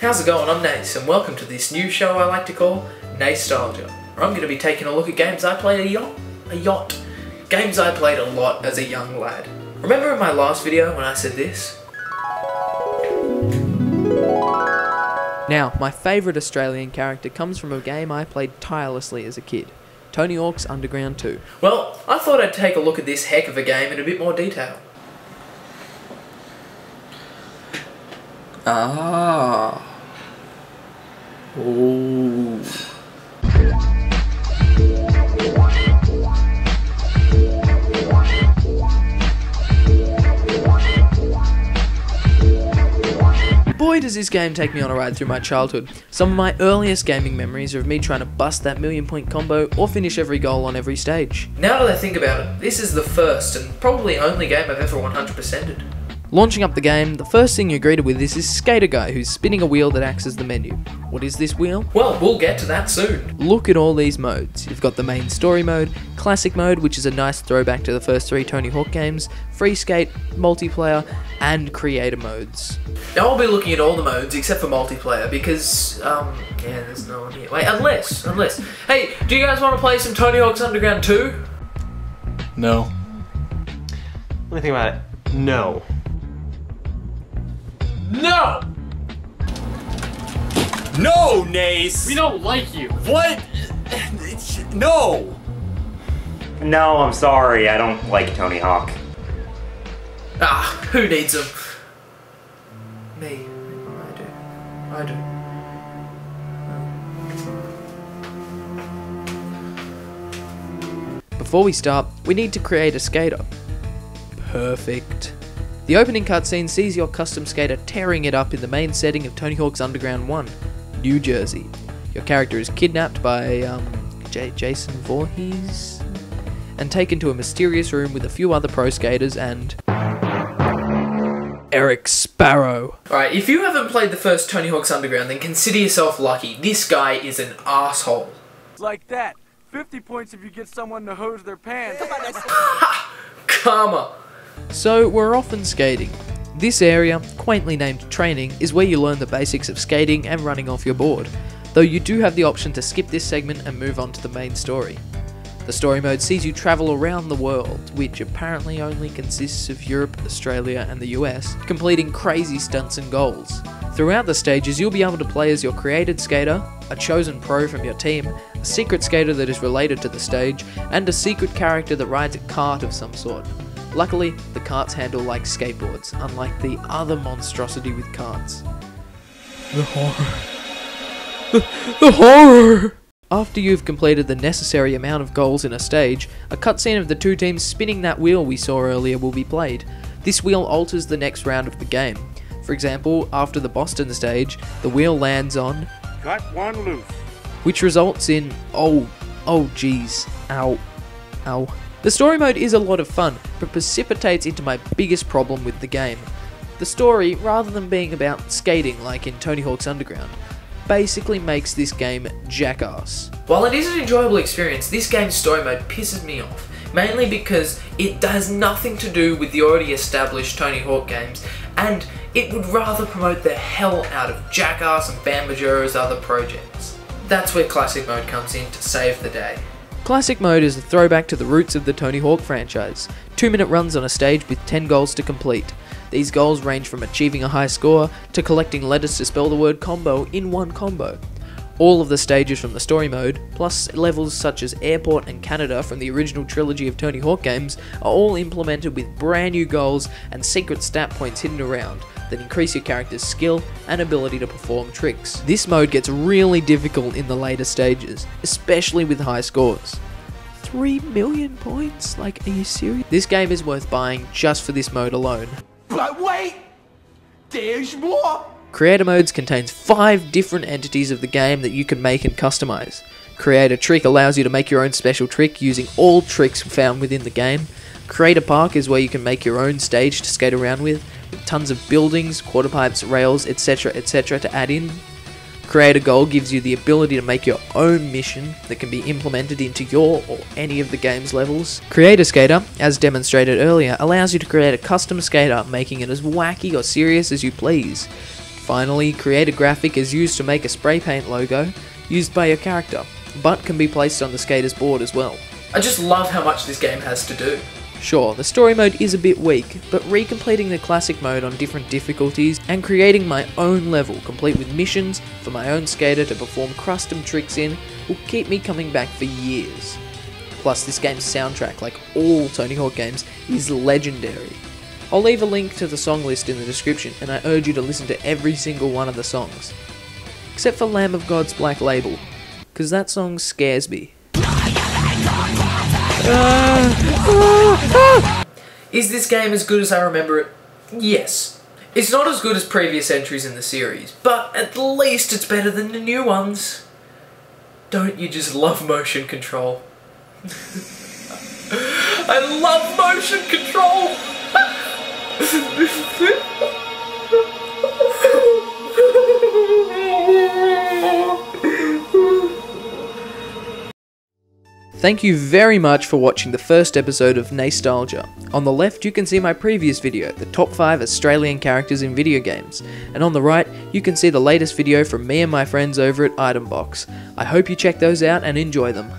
How's it going? I'm Nase, and welcome to this new show I like to call Nase-talgia, where I'm going to be taking a look at games I played a yacht. Games I played a lot as a young lad. Remember in my last video when I said this? Now, my favourite Australian character comes from a game I played tirelessly as a kid, Tony Hawk's Underground 2. Well, I thought I'd take a look at this heck of a game in a bit more detail. Ah. Oh. Boy, does this game take me on a ride through my childhood. Some of my earliest gaming memories are of me trying to bust that million-point combo or finish every goal on every stage. Now that I think about it, this is the first and probably only game I've ever 100%ed. Launching up the game, the first thing you're greeted with is this skater guy who's spinning a wheel that acts as the menu. What is this wheel? Well, we'll get to that soon. Look at all these modes. You've got the main story mode, classic mode, which is a nice throwback to the first 3 Tony Hawk games, free skate, multiplayer, and creator modes. Now I'll be looking at all the modes except for multiplayer because, yeah, there's no one here. Wait, unless. Hey, do you guys want to play some Tony Hawk's Underground 2? No. Let me think about it. No. No! No, Nase! We don't like you. What? No! No, I'm sorry. I don't like Tony Hawk. Ah, who needs them? Me. I do. Before we start, we need to create a skater. Perfect. The opening cutscene sees your custom skater tearing it up in the main setting of Tony Hawk's Underground 1, New Jersey. Your character is kidnapped by, Jason Voorhees, and taken to a mysterious room with a few other pro skaters and Eric Sparrow. Alright, if you haven't played the first Tony Hawk's Underground, then consider yourself lucky. This guy is an asshole. Like that. 50 points if you get someone to hose their pants. Ha! Karma. So, we're often skating. This area, quaintly named training, is where you learn the basics of skating and running off your board, though you do have the option to skip this segment and move on to the main story. The story mode sees you travel around the world, which apparently only consists of Europe, Australia and the US, completing crazy stunts and goals. Throughout the stages, you'll be able to play as your created skater, a chosen pro from your team, a secret skater that is related to the stage, and a secret character that rides a kart of some sort. Luckily, the karts handle like skateboards, unlike the other monstrosity with karts. The horror. The horror! After you've completed the necessary amount of goals in a stage, a cutscene of the 2 teams spinning that wheel we saw earlier will be played. This wheel alters the next round of the game. For example, after the Boston stage, the wheel lands on... Cut one loose. Which results in... Oh geez. Ow. The story mode is a lot of fun, but precipitates into my biggest problem with the game. The story, rather than being about skating like in Tony Hawk's Underground, basically makes this game jackass. While it is an enjoyable experience, this game's story mode pisses me off, mainly because it does nothing to do with the already established Tony Hawk games, and it would rather promote the hell out of Jackass and Bam Margera's other projects. That's where Classic Mode comes in to save the day. Classic Mode is a throwback to the roots of the Tony Hawk franchise. 2-minute runs on a stage with 10 goals to complete. These goals range from achieving a high score to collecting letters to spell the word combo in one combo. All of the stages from the story mode, plus levels such as Airport and Canada from the original trilogy of Tony Hawk games, are all implemented with brand new goals and secret stat points hidden around that increase your character's skill and ability to perform tricks. This mode gets really difficult in the later stages, especially with high scores. 3 million points? Like, are you serious? This game is worth buying just for this mode alone. But wait! There's more! Creator Modes contains 5 different entities of the game that you can make and customize. Create a Trick allows you to make your own special trick using all tricks found within the game. Creator Park is where you can make your own stage to skate around with tons of buildings, quarter pipes, rails, etc, to add in. Creator Goal gives you the ability to make your own mission that can be implemented into your or any of the game's levels. Creator Skater, as demonstrated earlier, allows you to create a custom skater, making it as wacky or serious as you please. Finally, create a graphic is used to make a spray paint logo used by your character, but can be placed on the skater's board as well. I just love how much this game has to do. Sure, the story mode is a bit weak, but recompleting the classic mode on different difficulties and creating my own level complete with missions for my own skater to perform custom tricks in will keep me coming back for years. Plus, this game's soundtrack, like all Tony Hawk games, is legendary. I'll leave a link to the song list in the description, and I urge you to listen to every single one of the songs. Except for Lamb of God's Black Label, because that song scares me. Is this game as good as I remember it? Yes. It's not as good as previous entries in the series, but at least it's better than the new ones. Don't you just love motion control? I love motion control! Thank you very much for watching the first episode of Nase-talgia. On the left you can see my previous video, the top 5 Australian characters in video games, and on the right you can see the latest video from me and my friends over at Item Box. I hope you check those out and enjoy them.